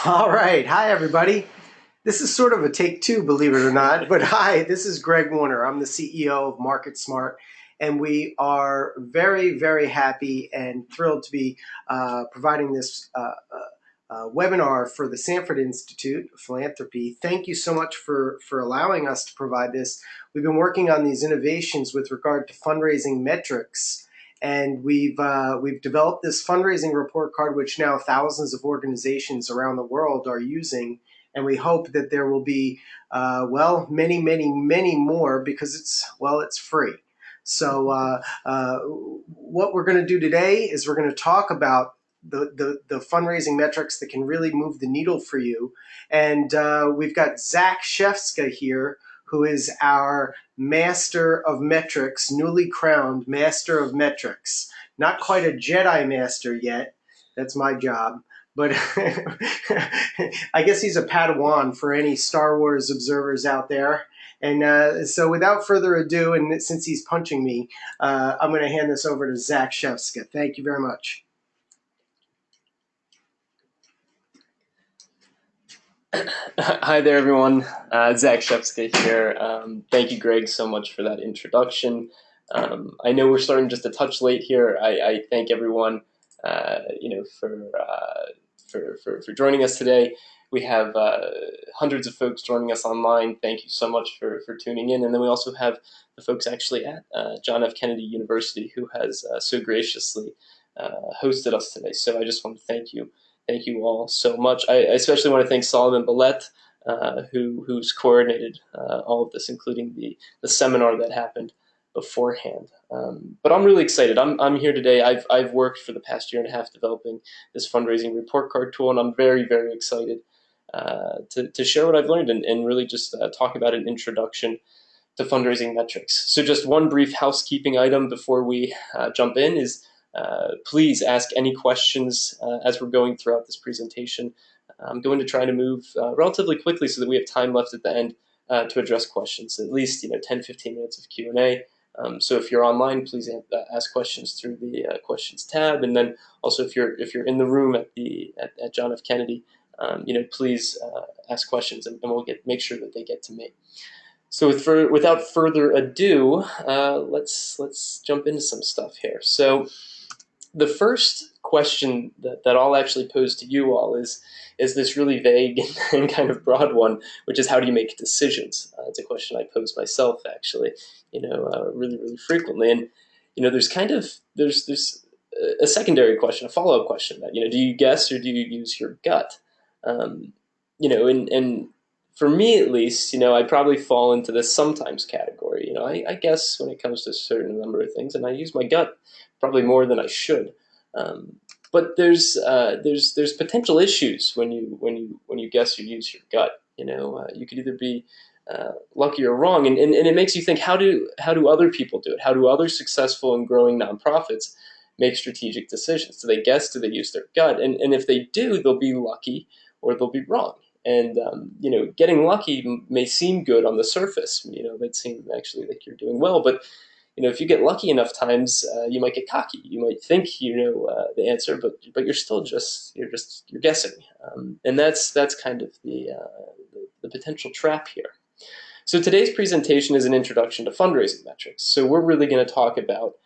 All right. Hi, everybody. This is sort of a take two, believe it or not. But hi, this is Greg Warner. I'm the CEO of Market Smart, and we are very, very happy and thrilled to be providing this webinar for the Sanford Institute of Philanthropy. Thank you so much for allowing us to provide this. We've been working on these innovations with regard to fundraising metrics. And we've developed this fundraising report card, which now thousands of organizations around the world are using. And we hope that there will be, many, many, many more because it's free. So what we're going to do today is we're going to talk about the fundraising metrics that can really move the needle for you. And we've got Zach Shefska here, who is our Master of Metrics, newly crowned Master of Metrics. Not quite a Jedi Master yet. That's my job. But I guess he's a Padawan for any Star Wars observers out there. And so without further ado, and since he's punching me, I'm going to hand this over to Zach Shefska. Thank you very much. Hi there, everyone. Zach Shefska here. Thank you, Greg, so much for that introduction. I know we're starting just a touch late here. I thank everyone, for joining us today. We have hundreds of folks joining us online. Thank you so much for tuning in. And then we also have the folks actually at John F. Kennedy University who has so graciously hosted us today. So I just want to thank you. Thank you all so much. I especially want to thank Solomon Billette, who's coordinated all of this, including the seminar that happened beforehand. But I'm really excited. I'm here today. I've worked for the past year and a half developing this fundraising report card tool, and I'm very, very excited to share what I've learned and really just talk about an introduction to fundraising metrics. So just one brief housekeeping item before we jump in is please ask any questions as we're going throughout this presentation. I'm going to try to move relatively quickly so that we have time left at the end to address questions, at least 10-15 minutes of Q&A. So if you're online, please ask questions through the questions tab, and then also if you're in the room at John F. Kennedy, please ask questions, and we'll make sure that they get to me. So without further ado, let's jump into some stuff here. So the first question that I'll actually pose to you all is this really vague and kind of broad one, which is how do you make decisions? It's a question I pose myself actually, really, really frequently. And there's a secondary question, a follow-up question that do you guess or do you use your gut? And for me at least, I probably fall into this sometimes category. I guess when it comes to a certain number of things, and I use my gut probably more than I should. But there's potential issues when you guess or use your gut. You could either be lucky or wrong, and it makes you think, how do other people do it? How do other successful and growing nonprofits make strategic decisions? Do they guess? Do they use their gut? And if they do, they'll be lucky or they'll be wrong. And getting lucky may seem good on the surface. It might seem actually like you're doing well, but if you get lucky enough times, you might get cocky. You might think you know the answer, but you're still you're guessing, and that's kind of the potential trap here. So today's presentation is an introduction to fundraising metrics. So we're really going to talk about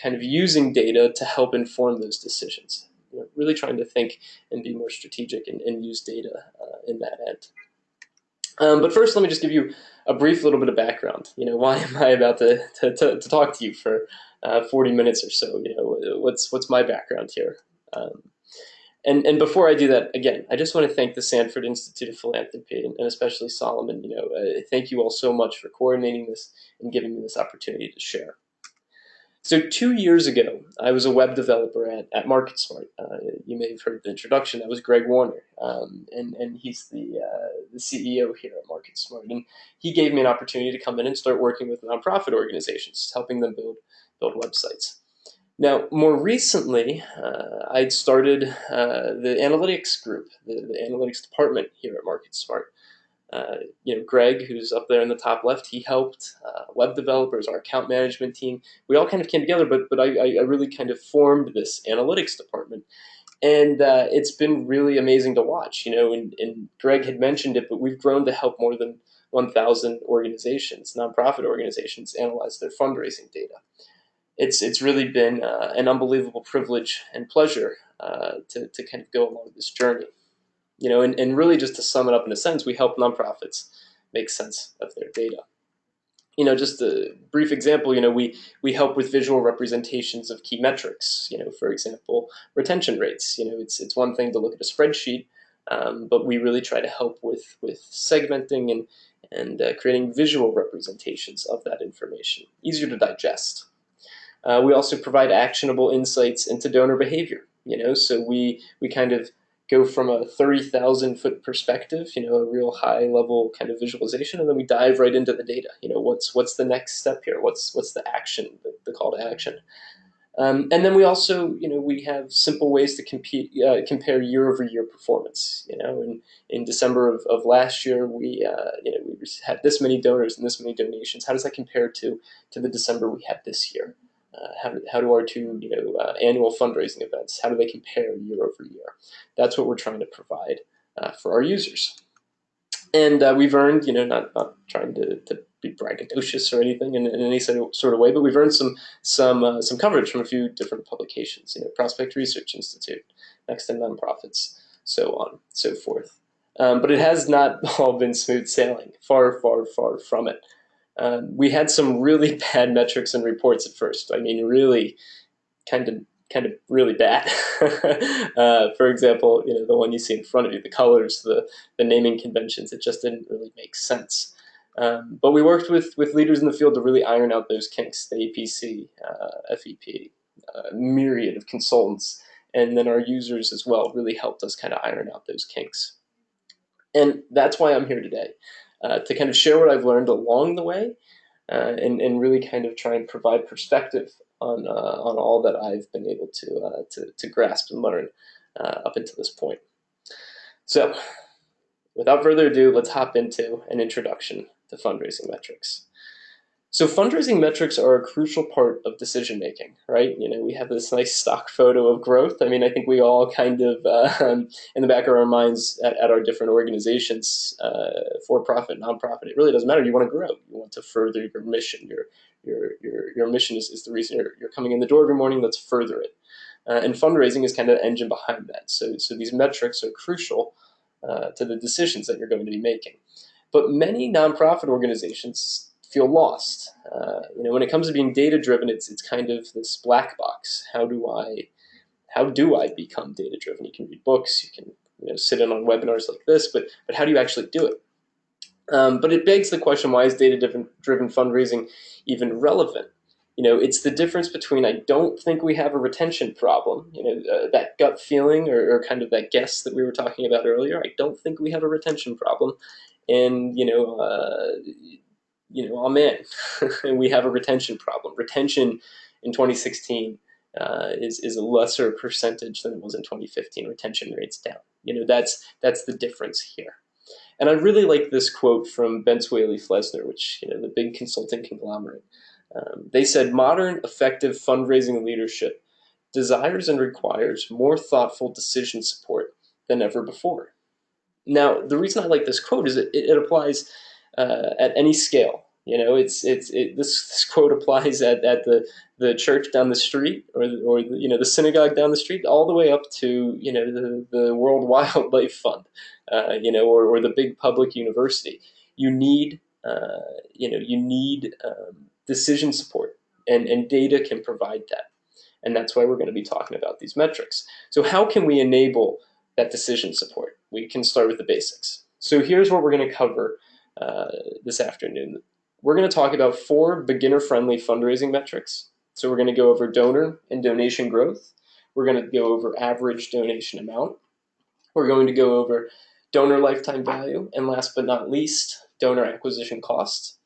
kind of using data to help inform those decisions. Really trying to think and be more strategic and use data in that end. But first, let me just give you a brief little bit of background. Why am I about to talk to you for 40 minutes or so? What's my background here? And before I do that, again, I just want to thank the Sanford Institute of Philanthropy and especially Solomon. Thank you all so much for coordinating this and giving me this opportunity to share. So 2 years ago, I was a web developer at MarketSmart. You may have heard the introduction. That was Greg Warner, and he's the CEO here at MarketSmart. And he gave me an opportunity to come in and start working with nonprofit organizations, helping them build websites. Now, more recently, I'd started the analytics group, the analytics department here at MarketSmart. Greg, who's up there in the top left, he helped web developers, our account management team. We all kind of came together, but I really kind of formed this analytics department. And it's been really amazing to watch. And Greg had mentioned it, but we've grown to help more than 1,000 organizations, nonprofit organizations, analyze their fundraising data. It's really been an unbelievable privilege and pleasure to kind of go along this journey. And really just to sum it up in a sense, we help nonprofits make sense of their data. Just a brief example, we help with visual representations of key metrics. For example, retention rates. It's one thing to look at a spreadsheet, but we really try to help with segmenting and creating visual representations of that information, easier to digest. We also provide actionable insights into donor behavior. So we kind of go from a 30,000-foot perspective, a real high level kind of visualization, and then we dive right into the data. What's the next step here? What's the action, the call to action? And then we also, we have simple ways to compare year-over-year performance. In December of last year, we had this many donors and this many donations. How does that compare to the December we had this year? How do our two annual fundraising events, how do they compare year over year? That's what we're trying to provide for our users. And we've earned, not trying to be braggadocious or anything in any sort of way, but we've earned some coverage from a few different publications, Prospect Research Institute, Next in Nonprofits, so on, so forth. But it has not all been smooth sailing. Far, far, far from it. We had some really bad metrics and reports at first. I mean, really kind of really bad. For example, the one you see in front of you, the colors, the naming conventions, it just didn't really make sense. But we worked with leaders in the field to really iron out those kinks, the APC, FEP, myriad of consultants, and then our users as well really helped us kind of iron out those kinks. And that's why I'm here today, to kind of share what I've learned along the way, and really kind of try and provide perspective on all that I've been able to grasp and learn up until this point. So, without further ado, let's hop into an introduction to fundraising metrics. So fundraising metrics are a crucial part of decision making, right? We have this nice stock photo of growth. I mean, I think we all kind of, in the back of our minds at our different organizations, for profit, nonprofit, it really doesn't matter. You want to grow. You want to further your mission. Your mission is the reason you're coming in the door every morning. Let's further it. And fundraising is kind of the engine behind that. So these metrics are crucial to the decisions that you're going to be making. But many nonprofit organizations feel lost. When it comes to being data driven, it's kind of this black box. How do I become data driven? You can read books, you can sit in on webinars like this, but how do you actually do it? But it begs the question: why is data driven fundraising even relevant? It's the difference between I don't think we have a retention problem, that gut feeling or kind of that guess that we were talking about earlier. I don't think we have a retention problem, and oh man, we have a retention problem. Retention in 2016 is a lesser percentage than it was in 2015. Retention rates down. That's the difference here. And I really like this quote from Bentz Whaley Flesner, which the big consulting conglomerate. They said, "Modern, effective fundraising leadership desires and requires more thoughtful decision support than ever before." Now, the reason I like this quote is it applies at any scale. This quote applies at the church down the street, or the synagogue down the street, all the way up to the World Wildlife Fund, or the big public university. You need decision support, and data can provide that, and that's why we're going to be talking about these metrics. So how can we enable that decision support? We can start with the basics. So here's what we're going to cover this afternoon. We're going to talk about 4 beginner-friendly fundraising metrics. So we're going to go over donor and donation growth. We're going to go over average donation amount. We're going to go over donor lifetime value. And last but not least, donor acquisition costs.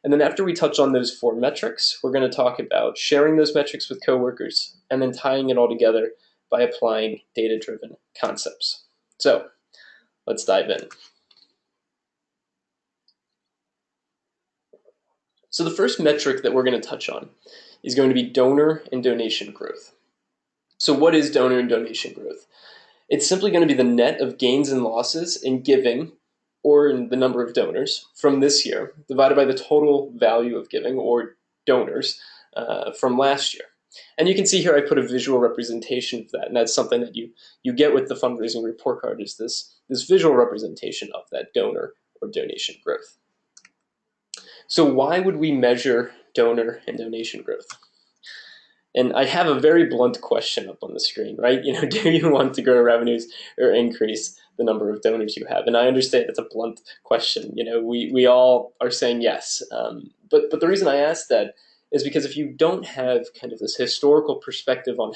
And then after we touch on those 4 metrics, we're going to talk about sharing those metrics with coworkers and then tying it all together by applying data-driven concepts. So let's dive in. So the first metric that we're going to touch on is going to be donor and donation growth. So what is donor and donation growth? It's simply going to be the net of gains and losses in giving or in the number of donors from this year divided by the total value of giving or donors from last year. And you can see here I put a visual representation of that, and that's something that you get with the fundraising report card is this visual representation of that donor or donation growth. So why would we measure donor and donation growth? And I have a very blunt question up on the screen, right? Do you want to grow revenues or increase the number of donors you have? And I understand it's a blunt question. We all are saying yes. But the reason I ask that is because if you don't have kind of this historical perspective on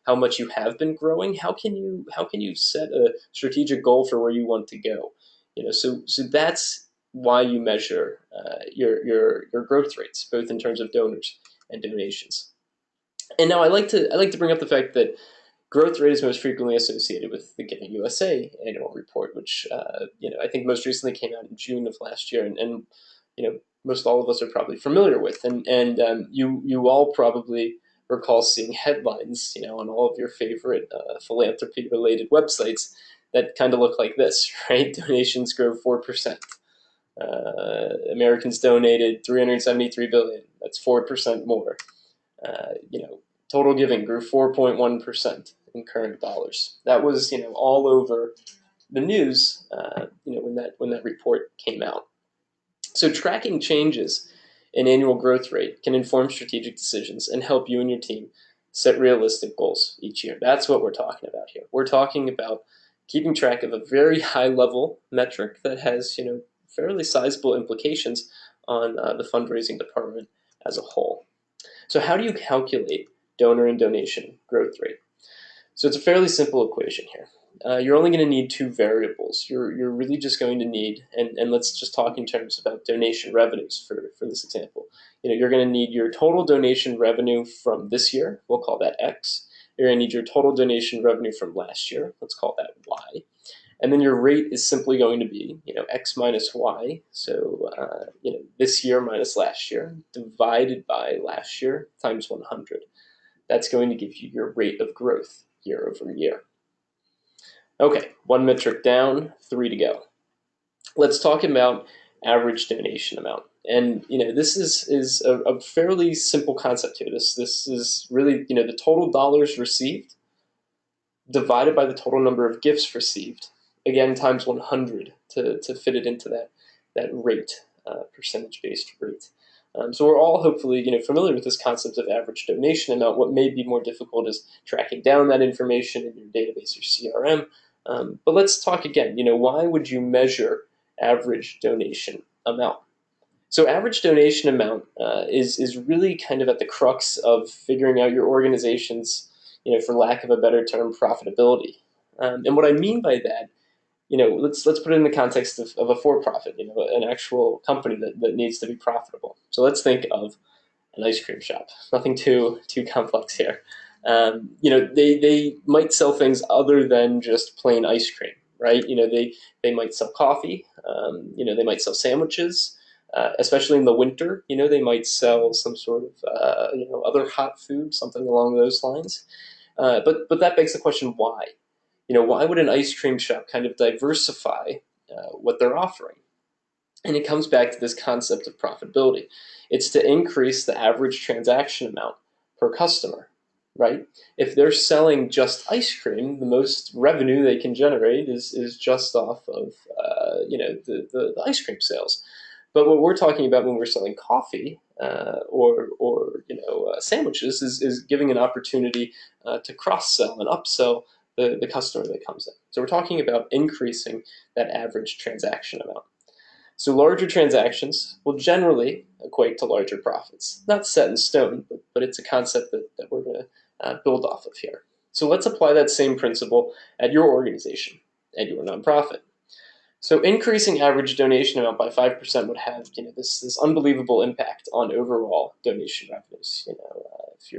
how much you have been growing, how can you set a strategic goal for where you want to go? So that's why you measure your growth rates, both in terms of donors and donations. And now I like to bring up the fact that growth rate is most frequently associated with the Giving USA annual report, which I think most recently came out in June of last year, and most all of us are probably familiar with, and you all probably recall seeing headlines on all of your favorite philanthropy related websites that kind of look like this, right? Donations grow 4%. Americans donated 373 billion. That's 4% more. Total giving grew 4.1% in current dollars. That was, all over the news, when that report came out. So tracking changes in annual growth rate can inform strategic decisions and help you and your team set realistic goals each year. That's what we're talking about here. We're talking about keeping track of a very high level metric that has, fairly sizable implications on the fundraising department as a whole. So how do you calculate donor and donation growth rate? So it's a fairly simple equation here. You're only going to need two variables. You're really just going to need, and let's just talk in terms about donation revenues for this example. You're going to need your total donation revenue from this year. We'll call that X. You're going to need your total donation revenue from last year. Let's call that Y. And then your rate is simply going to be, X minus Y. So, this year minus last year divided by last year times 100. That's going to give you your rate of growth year over year. Okay, one metric down, three to go. Let's talk about average donation amount. And this is a fairly simple concept here. This is really the total dollars received divided by the total number of gifts received, again times 100 to fit it into that rate, percentage-based rate. So we're all hopefully familiar with this concept of average donation amount. What may be more difficult is tracking down that information in your database or CRM. But let's talk again. Why would you measure average donation amount? So average donation amount is really kind of at the crux of figuring out your organization's, for lack of a better term, profitability. And what I mean by that, let's put it in the context of a for-profit, an actual company that needs to be profitable. So let's think of an ice cream shop. Nothing too complex here. They might sell things other than just plain ice cream, right? They might sell coffee. They might sell sandwiches. Especially in the winter, they might sell some sort of other hot food, something along those lines. But that begs the question, why? Why would an ice cream shop kind of diversify what they're offering? And it comes back to this concept of profitability. It's to increase the average transaction amount per customer, right? If they're selling just ice cream, the most revenue they can generate is just off of the ice cream sales. But what we're talking about when we're selling coffee or sandwiches is giving an opportunity to cross sell and upsell the customer that comes in. So we're talking about increasing that average transaction amount. So larger transactions will generally equate to larger profits. Not set in stone, but it's a concept that we're going to build off of here. So let's apply that same principle at your organization, at your nonprofit. So increasing average donation amount by 5% would have this unbelievable impact on overall donation revenues. If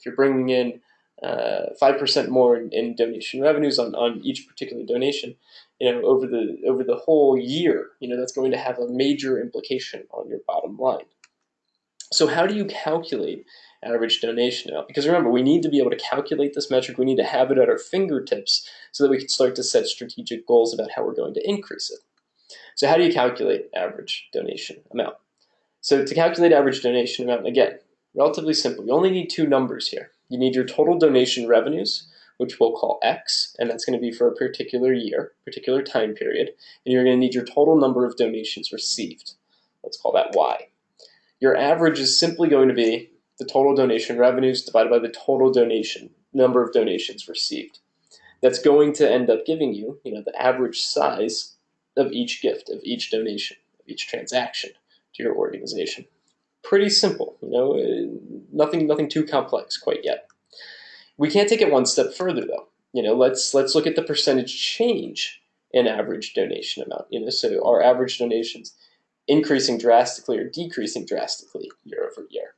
you're bringing in 5% more in donation revenues on each particular donation, over the whole year, that's going to have a major implication on your bottom line. So how do you calculate average donation amount. Because remember, we need to be able to calculate this metric. We need to have it at our fingertips so that we can start to set strategic goals about how we're going to increase it. So how do you calculate average donation amount? So to calculate average donation amount, again, relatively simple. You only need two numbers here. You need your total donation revenues, which we'll call X, and that's going to be for a particular year, particular time period, and you're going to need your total number of donations received. Let's call that Y. Your average is simply going to be the total donation revenues divided by the total donation number of donations received. That's going to end up giving you, the average size of each gift, of each donation, of each transaction to your organization. Pretty simple, nothing too complex quite yet. We can't take it one step further though. Let's look at the percentage change in average donation amount. So our average donations increasing drastically or decreasing drastically year over year.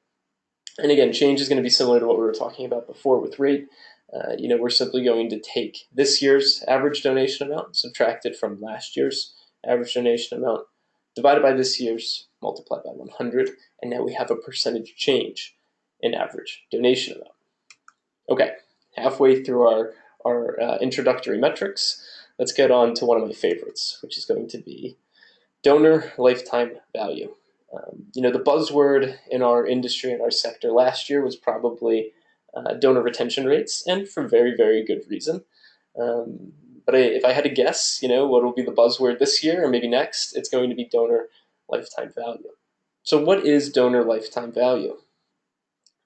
And again, change is going to be similar to what we were talking about before with rate. We're simply going to take this year's average donation amount, subtract it from last year's average donation amount, divided by this year's, multiplied by 100, and now we have a percentage change in average donation amount. Okay, halfway through our introductory metrics, let's get on to one of my favorites, which is going to be donor lifetime value. The buzzword in our industry, in our sector last year was probably donor retention rates, and for very, very good reason. But if I had to guess, what will be the buzzword this year or maybe next, it's going to be donor lifetime value. So what is donor lifetime value?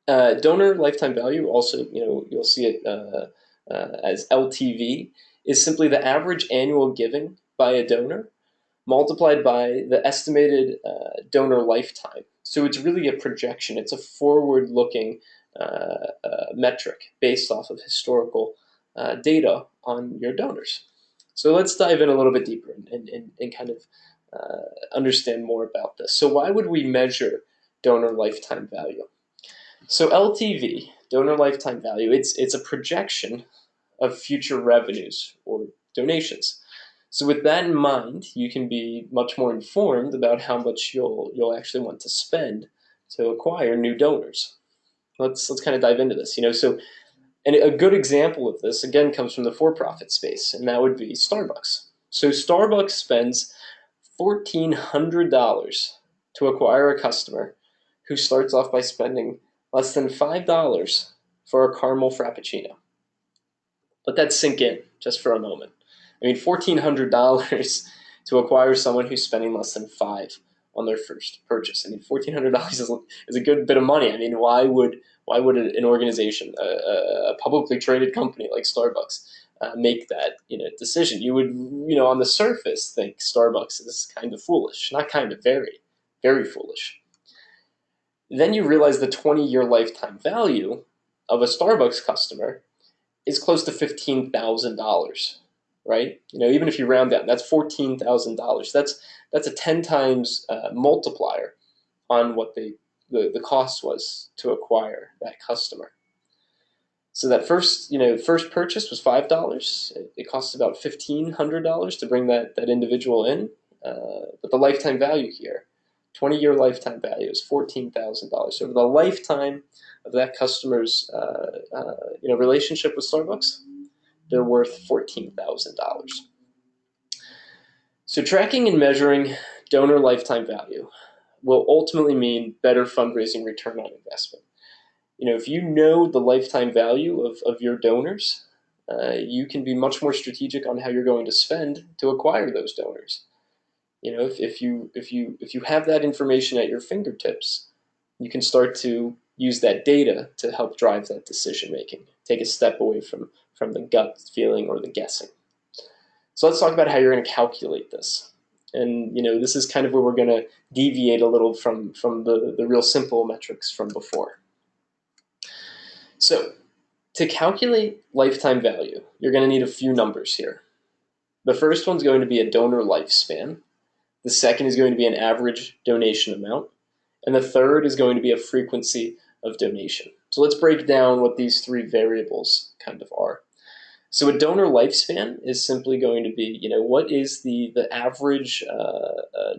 Donor lifetime value, also, you'll see it as LTV, is simply the average annual giving by a donor multiplied by the estimated donor lifetime. So it's really a projection. It's a forward-looking metric based off of historical data on your donors. So let's dive in a little bit deeper and kind of understand more about this. So why would we measure donor lifetime value? So LTV, donor lifetime value, it's a projection of future revenues or donations. So with that in mind, you can be much more informed about how much you'll actually want to spend to acquire new donors. Let's kind of dive into this. And a good example of this again comes from the for-profit space, and that would be Starbucks. So Starbucks spends $1,400 to acquire a customer who starts off by spending less than $5 for a caramel frappuccino. Let that sink in just for a moment. I mean, $1,400 to acquire someone who's spending less than $5 on their first purchase. I mean, $1,400 is a good bit of money. I mean, why would an organization, a publicly traded company like Starbucks, make that decision? You would, on the surface, think Starbucks is kind of foolish. Not kind of, very, very foolish. Then you realize the 20-year lifetime value of a Starbucks customer is close to $15,000, right? Even if you round down, that's $14,000. That's a 10 times multiplier on what the cost was to acquire that customer. So that first purchase was $5. It costs about $1,500 to bring that individual in, but the lifetime value here, 20-year lifetime value, is $14,000. So over the lifetime of that customer's relationship with Starbucks, they're worth $14,000. So tracking and measuring donor lifetime value will ultimately mean better fundraising return on investment. If you know the lifetime value of your donors, you can be much more strategic on how you're going to spend to acquire those donors. If you have that information at your fingertips, you can start to use that data to help drive that decision making. Take a step away from the gut feeling or the guessing. So let's talk about how you're going to calculate this. And this is kind of where we're going to deviate a little from the real simple metrics from before. So to calculate lifetime value, you're going to need a few numbers here. The first one's going to be a donor lifespan. The second is going to be an average donation amount. And the third is going to be a frequency of donation. So let's break down what these three variables kind of are. So a donor lifespan is simply going to be, what is the average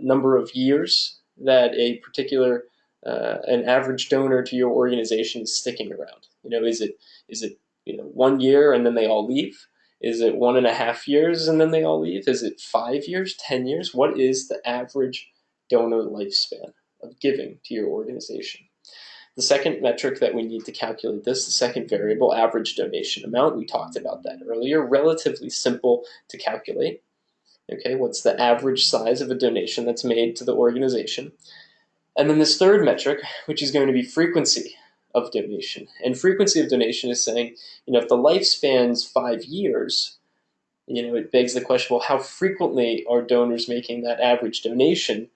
number of years that a particular an average donor to your organization is sticking around? Is it 1 year and then they all leave? Is it 1.5 years and then they all leave? Is it 5 years, 10 years? What is the average donor lifespan of giving to your organization? The second metric that we need to calculate this, the second variable, average donation amount, we talked about that earlier, relatively simple to calculate. Okay, what's the average size of a donation that's made to the organization? And then this third metric, which is going to be frequency of donation. And frequency of donation is saying, if the lifespan's 5 years, it begs the question, well, how frequently are donors making that average donation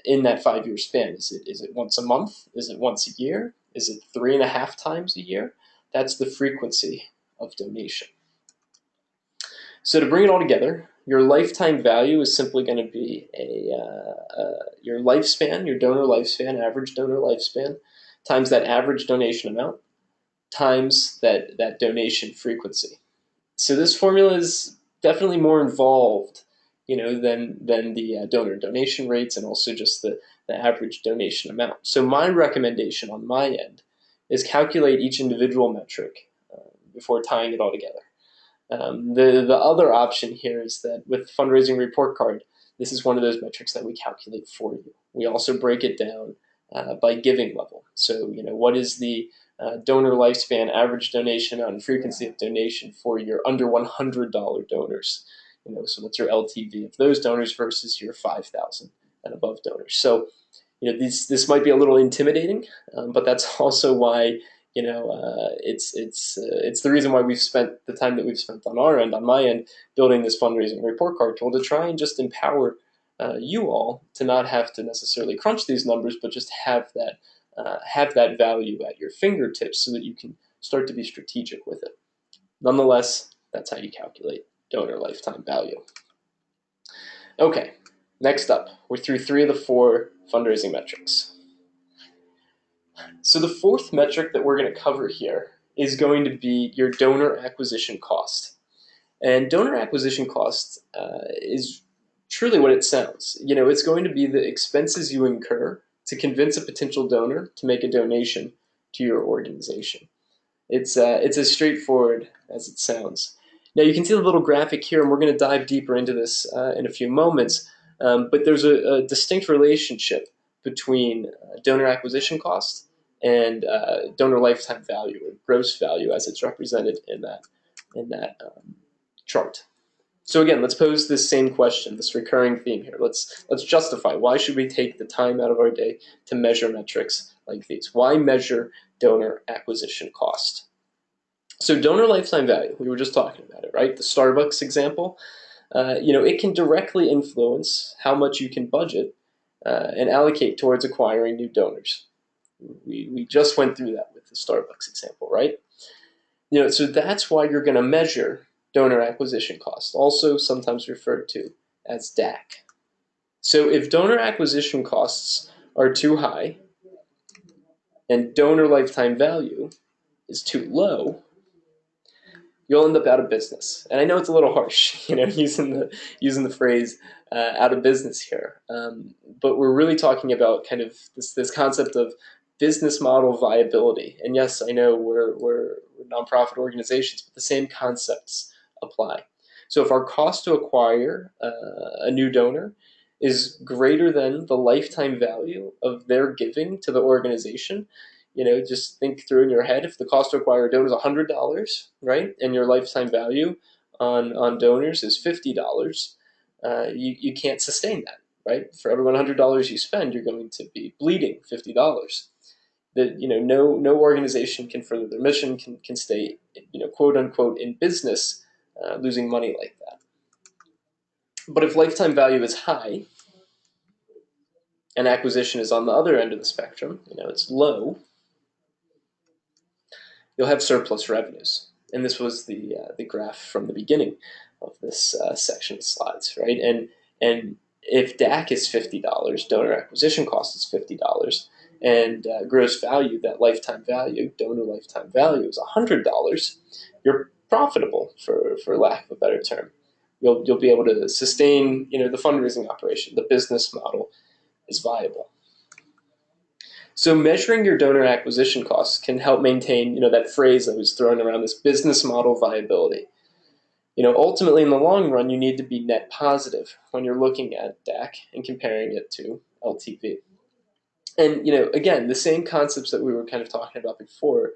in that 5 year span? Is it once a month? Is it once a year? Is it 3.5 times a year? That's the frequency of donation. So to bring it all together, your lifetime value is simply going to be your lifespan, your donor lifespan, average donor lifespan, times that average donation amount, times that donation frequency. So this formula is definitely more involved, than the donor donation rates and also just the average donation amount. So my recommendation on my end is calculate each individual metric before tying it all together. The other option here is that with fundraising report card, this is one of those metrics that we calculate for you. We also break it down by giving level. So, what is the donor lifespan, average donation amount, and frequency of donation for your under $100 donors? So what's your LTV of those donors versus your 5,000 and above donors? So, this might be a little intimidating, but that's also why it's the reason why we've spent the time that we've spent on our end, on my end, building this fundraising report card tool to try and just empower you all to not have to necessarily crunch these numbers, but just have that value at your fingertips so that you can start to be strategic with it. Nonetheless, that's how you calculate donor lifetime value. Okay, next up, we're through 3 of the 4 fundraising metrics. So the fourth metric that we're going to cover here is going to be your donor acquisition cost. And donor acquisition cost is truly what it sounds. It's going to be the expenses you incur to convince a potential donor to make a donation to your organization. It's as straightforward as it sounds. Now you can see the little graphic here, and we're going to dive deeper into this in a few moments. But there's a distinct relationship between donor acquisition cost and donor lifetime value, or gross value, as it's represented in that chart. So again, let's pose this same question, this recurring theme here. Let's justify, why should we take the time out of our day to measure metrics like these? Why measure donor acquisition cost? So donor lifetime value, we were just talking about it, right? The Starbucks example, it can directly influence how much you can budget and allocate towards acquiring new donors. We just went through that with the Starbucks example, right? So that's why you're going to measure donor acquisition cost, also sometimes referred to as DAC. So if donor acquisition costs are too high and donor lifetime value is too low, you'll end up out of business. And I know it's a little harsh, using the phrase out of business here, but we're really talking about kind of this concept of business model viability. And yes, I know we're nonprofit organizations, but the same concepts apply. So if our cost to acquire a new donor is greater than the lifetime value of their giving to the organization, just think through in your head, if the cost to acquire a donor is $100, right, and your lifetime value on donors is $50, you can't sustain that, right? For every $100 you spend, you're going to be bleeding $50. That no organization can further their mission, can stay quote unquote in business losing money like that. But if lifetime value is high and acquisition is on the other end of the spectrum, it's low, you'll have surplus revenues. And this was the graph from the beginning of this section of slides, right? And if DAC is $50, donor acquisition cost is $50, and gross value, that lifetime value, donor lifetime value, is $100, you're profitable, for lack of a better term. You'll be able to sustain the fundraising operation. The business model is viable. So measuring your donor acquisition costs can help maintain, that phrase that was thrown around, this business model viability. Ultimately in the long run, you need to be net positive when you're looking at DAC and comparing it to LTV. And again, the same concepts that we were kind of talking about before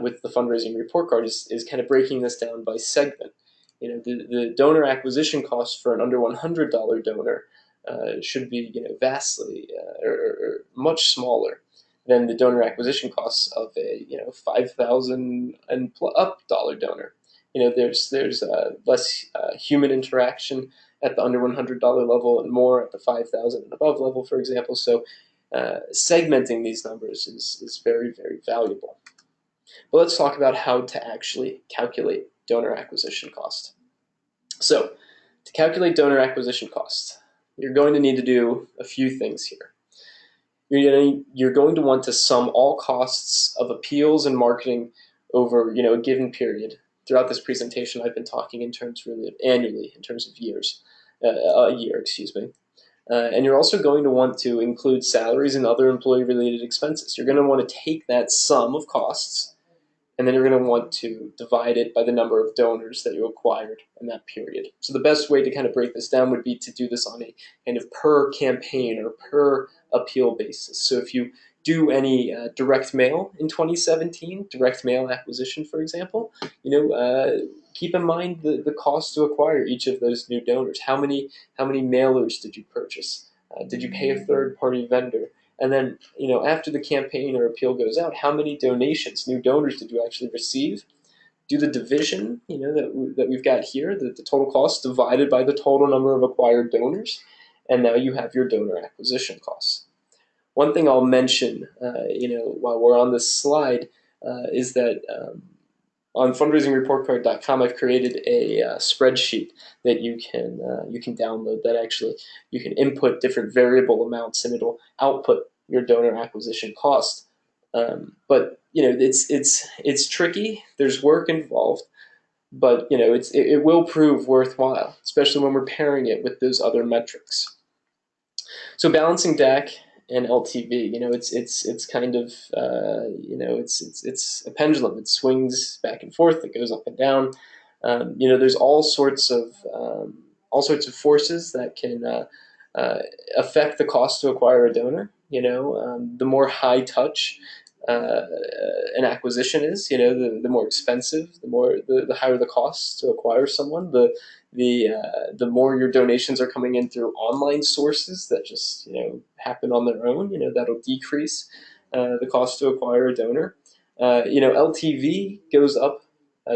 with the fundraising report card is kind of breaking this down by segment. The donor acquisition cost for an under $100 donor should be vastly or much smaller than the donor acquisition costs of a 5,000 and up dollar donor. There's less human interaction at the under $100 level and more at the 5,000 and above level, for example. So segmenting these numbers is very, very valuable. But let's talk about how to actually calculate donor acquisition cost. So to calculate donor acquisition cost, you're going to need to do a few things here. You're going to want to sum all costs of appeals and marketing over a given period. Throughout this presentation, I've been talking in terms really of annually, in terms of years, a year, excuse me. And you're also going to want to include salaries and other employee-related expenses. You're going to want to take that sum of costs, and then you're going to want to divide it by the number of donors that you acquired in that period. So the best way to kind of break this down would be to do this on a kind of per campaign or per appeal basis. So if you do any direct mail in 2017, direct mail acquisition, for example, keep in mind the cost to acquire each of those new donors. How many mailers did you purchase? Did you pay a third-party vendor? And then, after the campaign or appeal goes out, how many donations, new donors, did you actually receive? Do the division, that we've got here, the total cost divided by the total number of acquired donors, and now you have your donor acquisition costs. One thing I'll mention, while we're on this slide, is that on fundraisingreportcard.com, I've created a spreadsheet that you can download. That actually you can input different variable amounts, and it'll output your donor acquisition cost. But it's tricky. There's work involved, but it will prove worthwhile, especially when we're pairing it with those other metrics. So balancing DAC and LTV, it's kind of it's a pendulum. It swings back and forth. It goes up and down. There's all sorts of forces that can affect the cost to acquire a donor. The more high touch an acquisition is, the more expensive, the higher the cost to acquire someone, the more your donations are coming in through online sources that just happen on their own. That'll decrease the cost to acquire a donor. LTV goes up.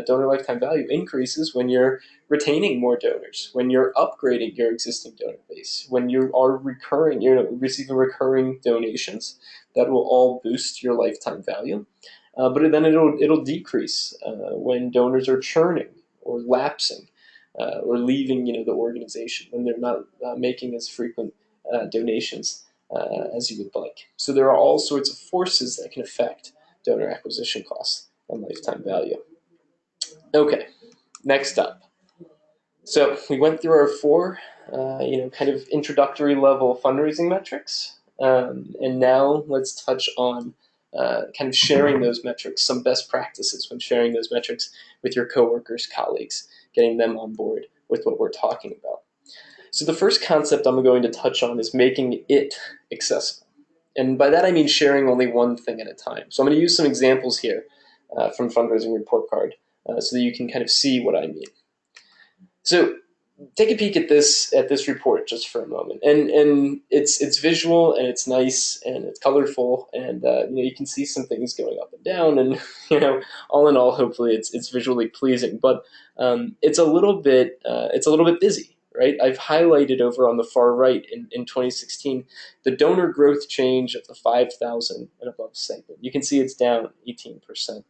Donor lifetime value increases when you're retaining more donors, when you're upgrading your existing donor base, when you are receiving recurring donations. That will all boost your lifetime value. But then it'll decrease when donors are churning or lapsing or leaving the organization, when they're not making as frequent donations as you would like. So there are all sorts of forces that can affect donor acquisition costs and lifetime value. Okay, next up. So we went through our four, kind of introductory level fundraising metrics, and now let's touch on kind of sharing those metrics, some best practices when sharing those metrics with your coworkers, colleagues, getting them on board with what we're talking about. So the first concept I'm going to touch on is making it accessible. And by that I mean sharing only one thing at a time. So I'm going to use some examples here from Fundraising Report Card so that you can kind of see what I mean. So take a peek at this report just for a moment, and it's visual and it's nice and it's colorful, and you can see some things going up and down, and all in all, hopefully it's visually pleasing. But it's a little bit busy, right? I've highlighted over on the far right in 2016 the donor growth change of the 5,000 and above segment. You can see it's down 18%.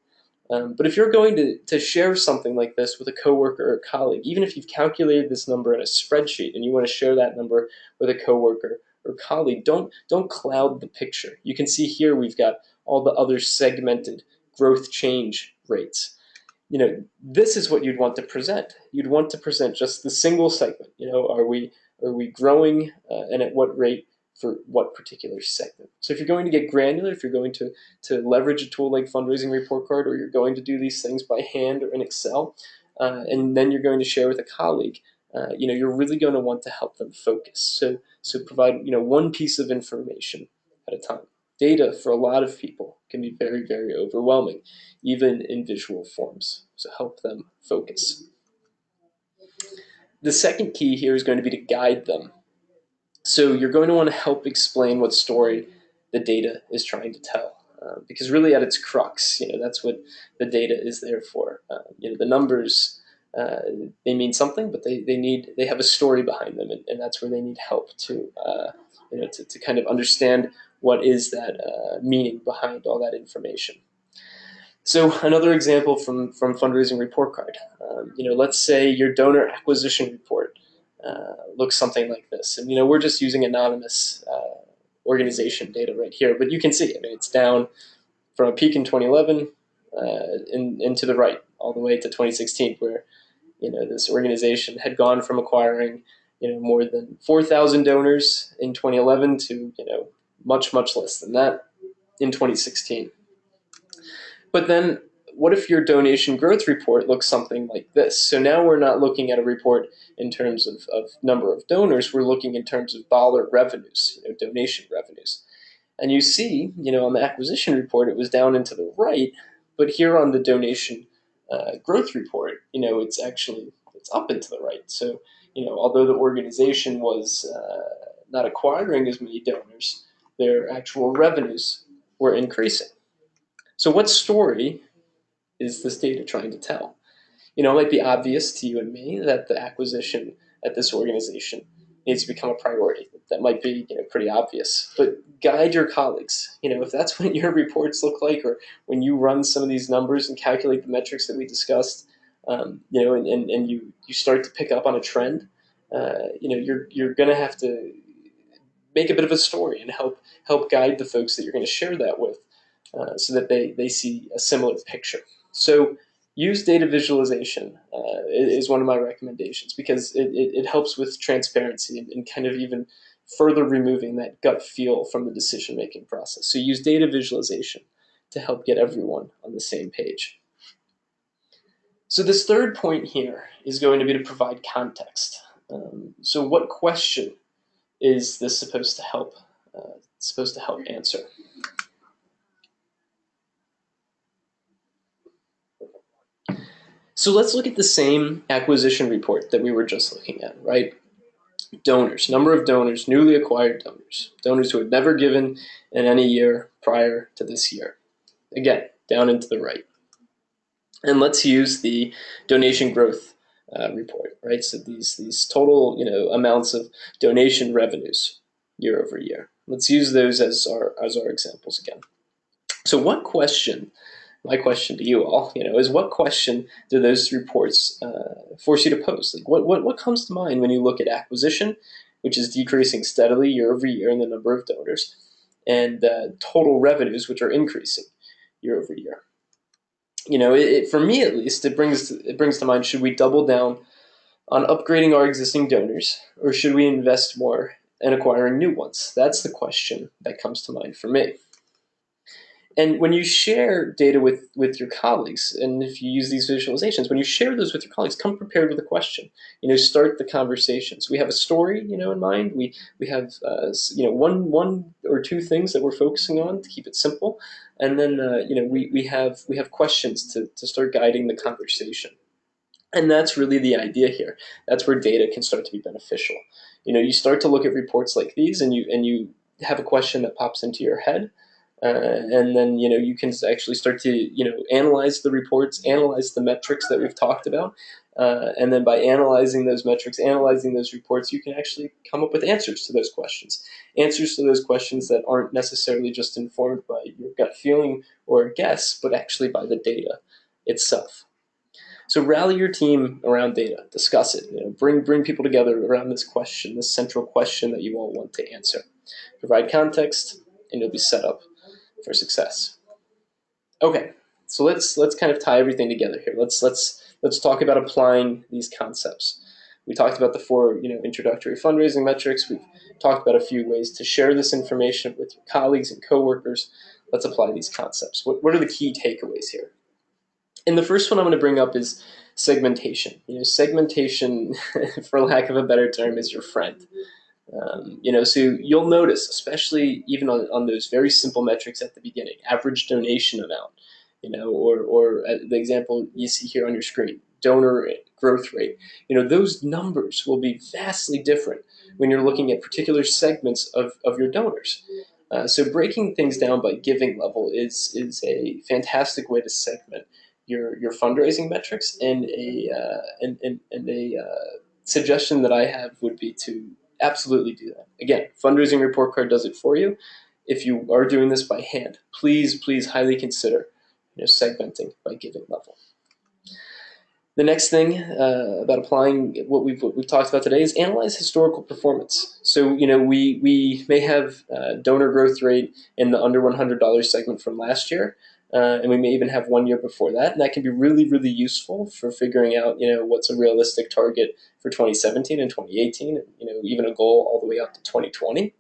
But if you're going to share something like this with a coworker or a colleague, even if you've calculated this number in a spreadsheet and you want to share that number with a coworker or colleague, don't cloud the picture. You can see here we've got all the other segmented growth change rates. This is what you'd want to present. You'd want to present just the single segment. Are we growing and at what rate for what particular segment. So if you're going to get granular, if you're going to leverage a tool like Fundraising Report Card, or you're going to do these things by hand or in Excel, and then you're going to share with a colleague, you're really going to want to help them focus. So provide one piece of information at a time. Data for a lot of people can be very, very overwhelming, even in visual forms. So help them focus. The second key here is going to be to guide them. So you're going to want to help explain what story the data is trying to tell. Because really at its crux, that's what the data is there for. The numbers, they mean something, but they have a story behind them, and that's where they need help to kind of understand what is that meaning behind all that information. So another example from Fundraising Report Card, let's say your donor acquisition report looks something like this. And, we're just using anonymous organization data right here, but you can see, it's down from a peak in 2011 into the right, all the way to 2016, where, this organization had gone from acquiring, more than 4,000 donors in 2011 to, much, much less than that in 2016. But then what if your donation growth report looks something like this? So now we're not looking at a report in terms of number of donors, we're looking in terms of dollar revenues, donation revenues. And you see, on the acquisition report, it was down and to the right, but here on the donation growth report, it's up and to the right. So, although the organization was not acquiring as many donors, their actual revenues were increasing. So what story is this data trying to tell? It might be obvious to you and me that the acquisition at this organization needs to become a priority. That might be pretty obvious, but guide your colleagues. If that's what your reports look like, or when you run some of these numbers and calculate the metrics that we discussed, and you start to pick up on a trend, you're going to have to make a bit of a story and help guide the folks that you're going to share that with, so that they see a similar picture. So use data visualization is one of my recommendations, because it helps with transparency and kind of even further removing that gut feel from the decision-making process. So use data visualization to help get everyone on the same page. So this third point here is going to be to provide context. So what question is this supposed to help answer? So let's look at the same acquisition report that we were just looking at, right? Donors, number of donors, newly acquired donors, donors who had never given in any year prior to this year. Again, down into the right. And let's use the donation growth report, right? So these total amounts of donation revenues year over year. Let's use those as our examples again. So my question to you all, is what question do those reports force you to pose? Like what comes to mind when you look at acquisition, which is decreasing steadily year over year in the number of donors, and total revenues, which are increasing year over year? For me at least, it brings to mind: should we double down on upgrading our existing donors, or should we invest more in acquiring new ones? That's the question that comes to mind for me. And when you share data with your colleagues, and if you use these visualizations, when you share those with your colleagues, come prepared with a question. Start the conversation. So we have a story, in mind. We have one or two things that we're focusing on to keep it simple, and then we have questions to start guiding the conversation. And that's really the idea here. That's where data can start to be beneficial. You start to look at reports like these, and you have a question that pops into your head. And then you can actually start to analyze the reports, analyze the metrics that we've talked about, and then by analyzing those metrics, analyzing those reports, you can actually come up with answers to those questions that aren't necessarily just informed by your gut feeling or guess, but actually by the data itself. So rally your team around data, discuss it, bring people together around this question, this central question that you all want to answer. Provide context, and you'll be set up for success. Okay, so let's kind of tie everything together here. Let's talk about applying these concepts. We talked about the four, introductory fundraising metrics. We've talked about a few ways to share this information with your colleagues and coworkers. Let's apply these concepts. What are the key takeaways here? And the first one I'm going to bring up is segmentation. Segmentation, for lack of a better term, is your friend. So you'll notice, especially even on those very simple metrics at the beginning, average donation amount, or the example you see here on your screen, donor growth rate. Those numbers will be vastly different when you're looking at particular segments of your donors. So breaking things down by giving level is a fantastic way to segment your fundraising metrics, and a suggestion that I have would be to absolutely do that. Again, fundraising report card does it for you. If you are doing this by hand, please highly consider segmenting by giving level. The next thing about applying what we've talked about today is analyze historical performance. So we may have donor growth rate in the under $100 segment from last year, and we may even have 1 year before that, and that can be really useful for figuring out what's a realistic target for 2017 and 2018, and even a goal all the way up to 2020.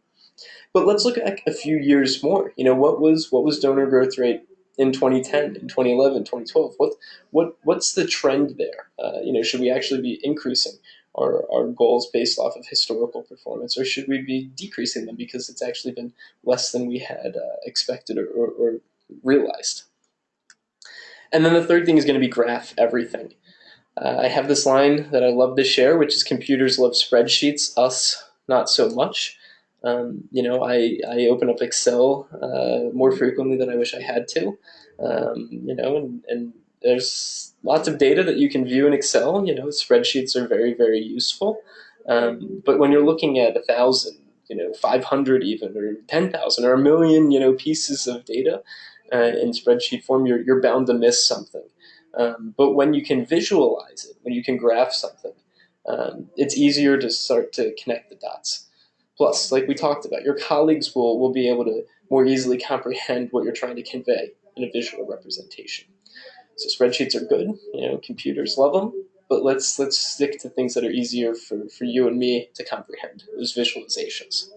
But let's look at a few years more. What was donor growth rate in 2010, in 2011, 2012? What's the trend there? Should we actually be increasing our goals based off of historical performance, or should we be decreasing them because it's actually been less than we had expected or realized? And then the third thing is going to be graph everything. I have this line that I love to share, which is computers love spreadsheets, us not so much. I open up Excel more frequently than I wish I had to. And there's lots of data that you can view in Excel. Spreadsheets are very useful. But when you're looking at 1,000, 500 even, or 10,000, or a million, pieces of data in spreadsheet form, you're bound to miss something. But when you can visualize it, when you can graph something, it's easier to start to connect the dots. Plus, like we talked about, your colleagues will be able to more easily comprehend what you're trying to convey in a visual representation. So spreadsheets are good, computers love them, but let's stick to things that are easier for you and me to comprehend, those visualizations.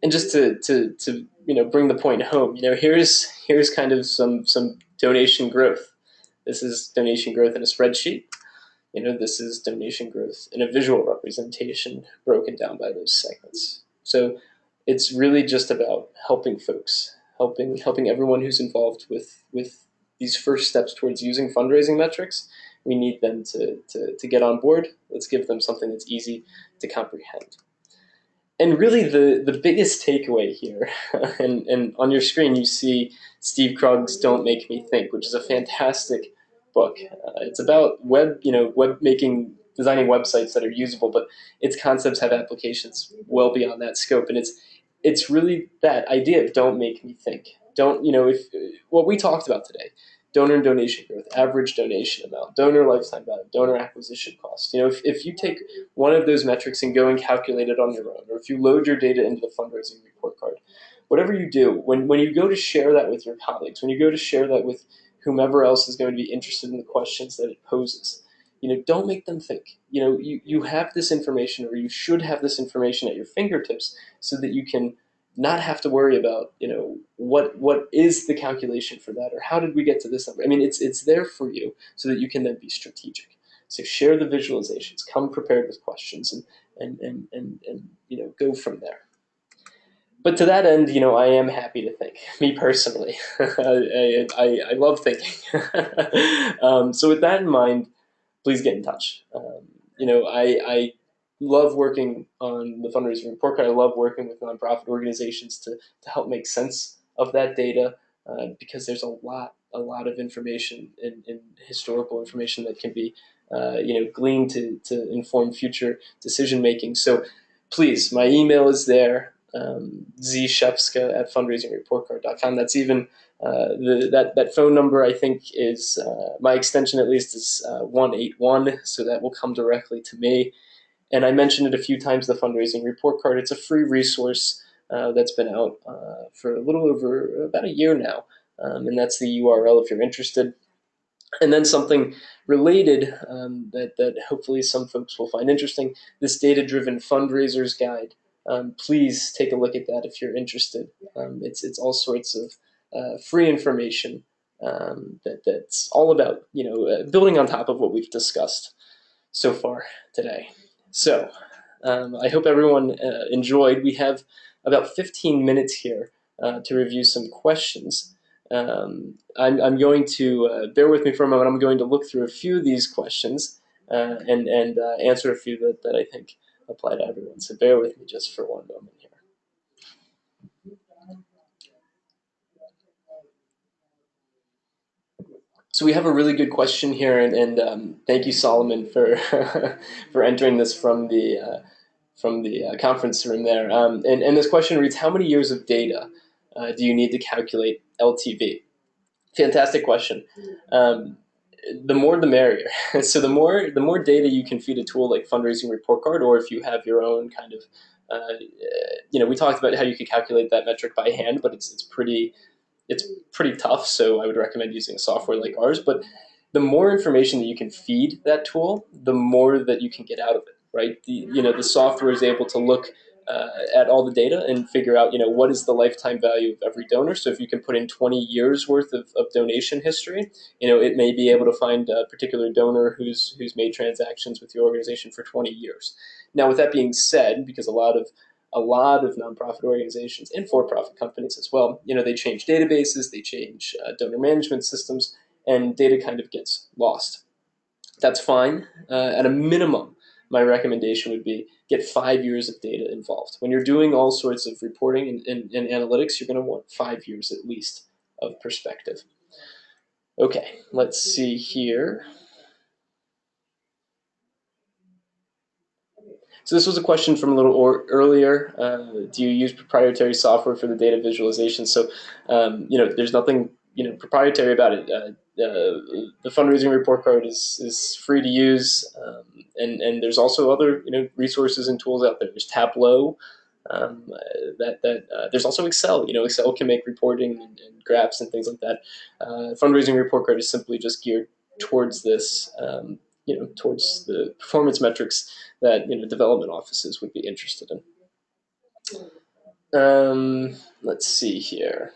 And just to bring the point home, here's kind of some donation growth. This is donation growth in a spreadsheet. This is donation growth in a visual representation broken down by those segments. So it's really just about helping folks, helping everyone who's involved with these first steps towards using fundraising metrics. We need them to get on board. Let's give them something that's easy to comprehend. And really the biggest takeaway here, and on your screen you see Steve Krug's Don't Make Me Think, which is a fantastic book. It's about web making, designing websites that are usable, but its concepts have applications well beyond that scope. And it's really that idea of don't make me think. Don't, if what we talked about today, donor and donation growth, average donation amount, donor lifetime value, donor acquisition cost. If you take one of those metrics and go and calculate it on your own, or if you load your data into the fundraising report card, whatever you do, when you go to share that with your colleagues, when you go to share that with whomever else is going to be interested in the questions that it poses, don't make them think. You have this information, or you should have this information at your fingertips, so that you can not have to worry about, what is the calculation for that, or how did we get to this number? I mean, it's there for you so that you can then be strategic. So share the visualizations, come prepared with questions, and go from there. But to that end, I am happy to think. Me personally, I love thinking. So with that in mind, please get in touch. I love working on the fundraising report card. I love working with nonprofit organizations to help make sense of that data, because there's a lot of information and historical information that can be gleaned to inform future decision making. So please, my email is there, zshepska@fundraisingreportcard.com. That's even that phone number, I think, is my extension, at least, is 181, so that will come directly to me. And I mentioned it a few times, the fundraising report card. It's a free resource that's been out for a little over about a year now, and that's the URL if you're interested. And then something related that hopefully some folks will find interesting, this data-driven fundraisers guide. Please take a look at that if you're interested. It's all sorts of free information that's all about building on top of what we've discussed so far today. So I hope everyone enjoyed. We have about 15 minutes here to review some questions. I'm going to bear with me for a moment. I'm going to look through a few of these questions and answer a few that I think apply to everyone. So bear with me just for one moment here. So we have a really good question here, and thank you, Solomon, for for entering this from the conference room there. And this question reads: How many years of data do you need to calculate LTV? Fantastic question. Um, the more the merrier. So the more data you can feed a tool like Fundraising Report Card, or if you have your own kind of, we talked about how you could calculate that metric by hand, but it's pretty tough. So I would recommend using a software like ours. But the more information that you can feed that tool, the more that you can get out of it, right? The software is able to look at all the data and figure out, what is the lifetime value of every donor. So if you can put in 20 years worth of donation history, it may be able to find a particular donor who's made transactions with your organization for 20 years. Now, with that being said, because a lot of nonprofit organizations and for-profit companies as well, they change databases, they change donor management systems, and data kind of gets lost. That's fine. At a minimum, my recommendation would be get 5 years of data involved. When you're doing all sorts of reporting and analytics, you're going to want 5 years at least of perspective. Okay, let's see here. So this was a question from a little earlier. Do you use proprietary software for the data visualization? So, there's nothing proprietary about it. The fundraising report card is free to use, and there's also other resources and tools out there. There's Tableau. There's also Excel. Excel can make reporting and graphs and things like that. Fundraising report card is simply just geared towards this. Towards the performance metrics that development offices would be interested in. Let's see here.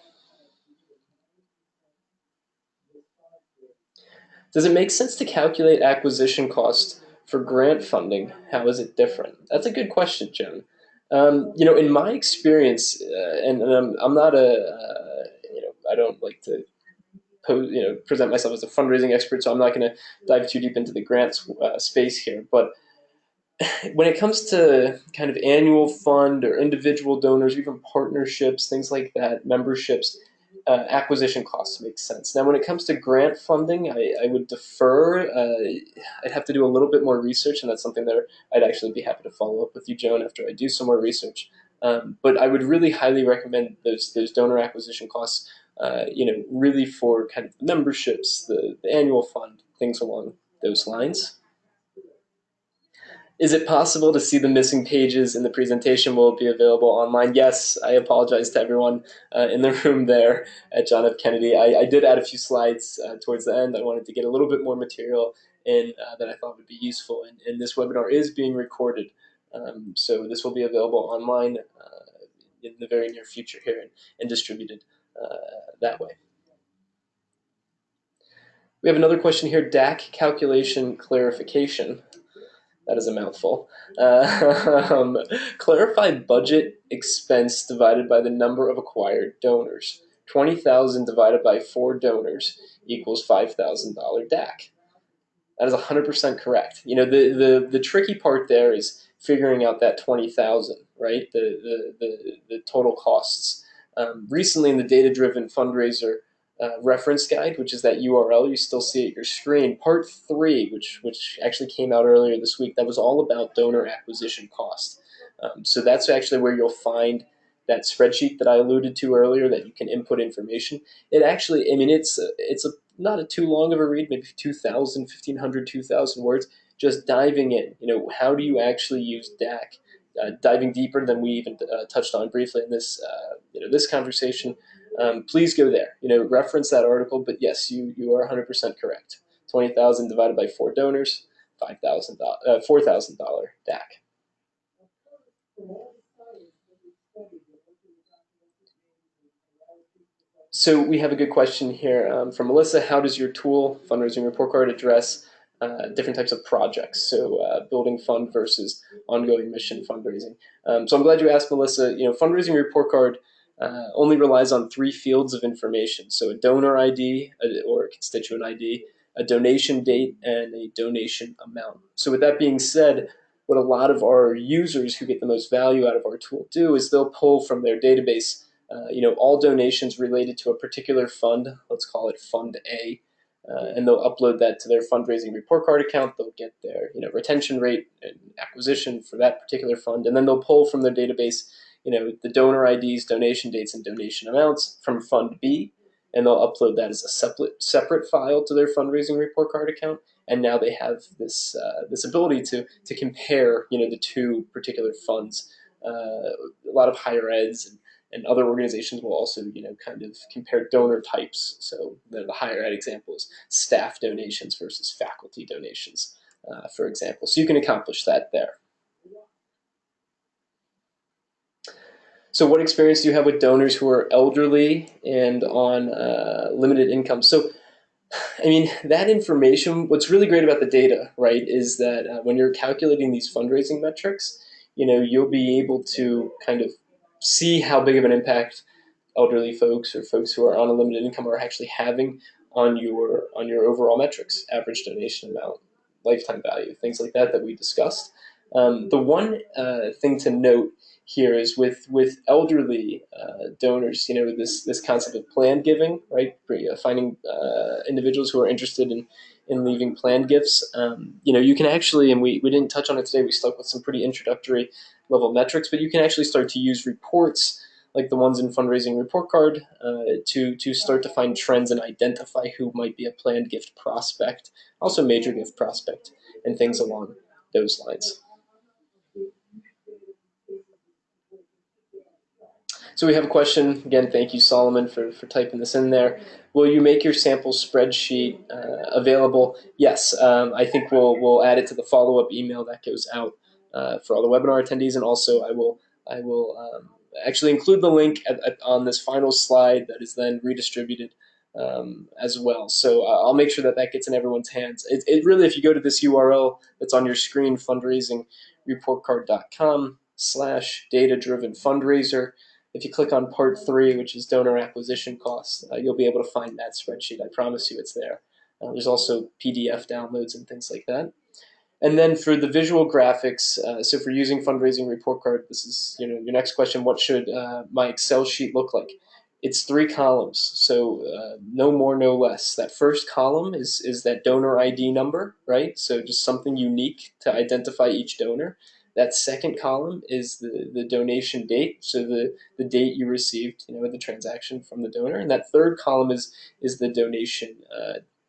Does it make sense to calculate acquisition cost for grant funding? How is it different? That's a good question, Joan. In my experience, and I'm not I don't like to present myself as a fundraising expert, so I'm not going to dive too deep into the grants space here. But when it comes to kind of annual fund or individual donors, even partnerships, things like that, memberships, acquisition costs make sense. Now, when it comes to grant funding, I would defer. I'd have to do a little bit more research, and that's something that I'd actually be happy to follow up with you, Joan, after I do some more research. But I would really highly recommend those donor acquisition costs. Really for kind of memberships, the annual fund, things along those lines. Is it possible to see the missing pages in the presentation? Will it be available online? Yes, I apologize to everyone in the room there at John F. Kennedy. I did add a few slides towards the end. I wanted to get a little bit more material in that I thought would be useful. And this webinar is being recorded. So this will be available online in the very near future here and distributed that way. We have another question here, DAC calculation clarification. That is a mouthful. Clarify budget expense divided by the number of acquired donors. 20,000 divided by 4 donors equals $5,000 DAC. That is 100% correct. The tricky part there is figuring out that 20,000, right? The total costs. Recently, in the data-driven fundraiser reference guide, which is that URL you still see at your screen, part 3, which actually came out earlier this week, that was all about donor acquisition cost. So that's actually where you'll find that spreadsheet that I alluded to earlier that you can input information. It actually, I mean, it's not a too long of a read, maybe 2,000, 1,500, 2,000 words, just diving in. How do you actually use DAC? Diving deeper than we even touched on briefly in this conversation. Please go there. Reference that article. But yes, you are 100% correct. $20,000 divided by 4 donors, $4,000 DAC. So we have a good question here from Melissa. How does your tool, Fundraising Report Card, address different types of projects? So building fund versus ongoing mission fundraising. So I'm glad you asked, Melissa. Fundraising Report Card only relies on 3 fields of information. So a donor ID or a constituent ID, a donation date, and a donation amount. So with that being said, what a lot of our users who get the most value out of our tool do is they'll pull from their database all donations related to a particular fund, let's call it Fund A, and they'll upload that to their fundraising report card account. They'll get their retention rate and acquisition for that particular fund, and then they'll pull from their database the donor IDs, donation dates, and donation amounts from Fund B, and they'll upload that as a separate file to their fundraising report card account. And now they have this ability to compare the 2 particular funds. A lot of higher eds and other organizations will also, kind of compare donor types. So the higher ed example is staff donations versus faculty donations, for example. So you can accomplish that there. So what experience do you have with donors who are elderly and on limited income? So that information, what's really great about the data, right, is that when you're calculating these fundraising metrics, you'll be able to kind of see how big of an impact elderly folks or folks who are on a limited income are actually having on your overall metrics, average donation amount, lifetime value, things like that we discussed. The one thing to note here is with elderly donors, this concept of planned giving, right? Finding individuals who are interested in leaving planned gifts. You can actually, and we didn't touch on it today, we stuck with some pretty introductory level metrics, but you can actually start to use reports like the ones in Fundraising Report Card to start to find trends and identify who might be a planned gift prospect, also major gift prospect, and things along those lines. So we have a question, again, thank you, Solomon, for typing this in there. Will you make your sample spreadsheet available? Yes, I think we'll add it to the follow-up email that goes out for all the webinar attendees, and also I will actually include the link on this final slide that is then redistributed as well. So I'll make sure that gets in everyone's hands. It really, if you go to this URL that's on your screen, fundraisingreportcard.com/data-driven fundraiser, if you click on part 3, which is donor acquisition costs, you'll be able to find that spreadsheet. I promise you it's there. There's also PDF downloads and things like that. And then for the visual graphics, so for using Fundraising Report Card, this is your next question, what should my Excel sheet look like? It's 3 columns, so no more, no less. That first column is that donor ID number, right? So just something unique to identify each donor. That second column is the donation date, so the date you received, the transaction from the donor. And that third column is the donation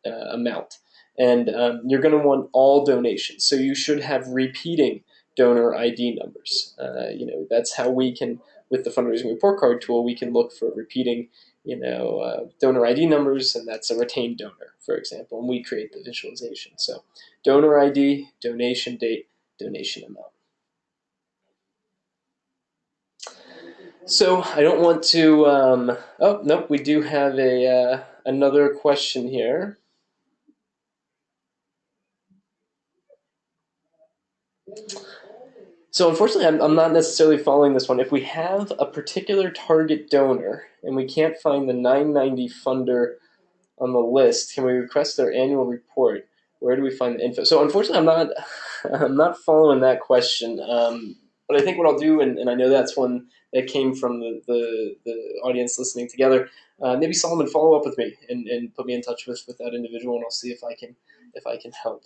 amount. And you're going to want all donations. So you should have repeating donor ID numbers. That's how we can, with the Fundraising Report Card tool, we can look for repeating, donor ID numbers, and that's a retained donor, for example, and we create the visualization. So donor ID, donation date, donation amount. So I don't want to. Oh nope, we do have another question here. So unfortunately, I'm not necessarily following this one. If we have a particular target donor and we can't find the 990 funder on the list, can we request their annual report? Where do we find the info? So unfortunately, I'm not following that question. But I think what I'll do, and I know that's one that came from the audience listening together. Maybe Solomon, follow up with me and put me in touch with that individual, and I'll see if I can help.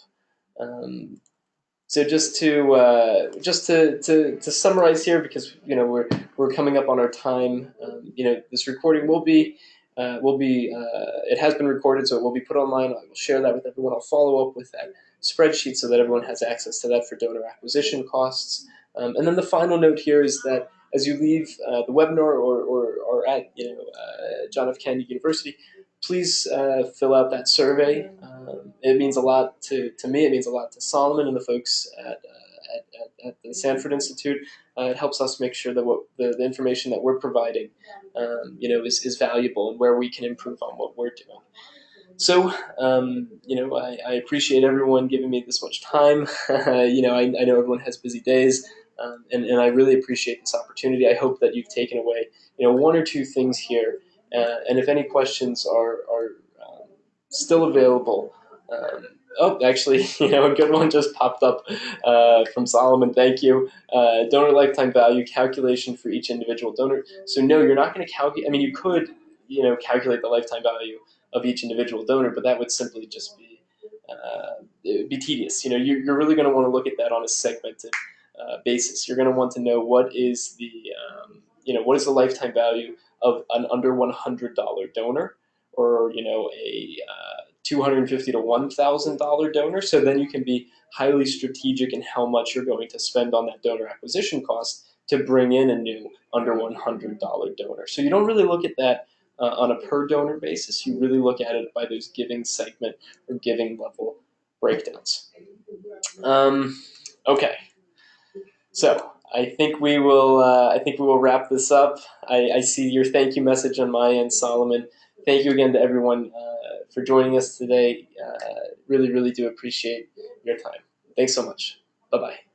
So just to summarize here, because we're coming up on our time. This recording will be it has been recorded, so it will be put online. I will share that with everyone. I'll follow up with that spreadsheet so that everyone has access to that for donor acquisition costs. And then the final note here is that as you leave the webinar or at John F. Kennedy University, please fill out that survey. It means a lot to me. It means a lot to Solomon and the folks at the Sanford Institute. It helps us make sure that what the information that we're providing, is valuable and where we can improve on what we're doing. So, I appreciate everyone giving me this much time. I know everyone has busy days, and I really appreciate this opportunity. I hope that you've taken away, one or two things here. And if any questions are still available, actually, a good one just popped up from Solomon. Thank you. Donor lifetime value calculation for each individual donor. So no, you're not going to calculate. I mean, you could, calculate the lifetime value of each individual donor, but that would simply just be tedious. You're really going to want to look at that on a segmented basis. You're going to want to know what is the lifetime value of an under $100 donor, or a $250 to $1,000 donor. So then you can be highly strategic in how much you're going to spend on that donor acquisition cost to bring in a new under $100 donor. So you don't really look at that on a per donor basis. You really look at it by those giving segment or giving level breakdowns. Okay, so I think we will. Wrap this up. I see your thank you message on my end, Solomon. Thank you again to everyone for joining us today. Really, really do appreciate your time. Thanks so much. Bye bye.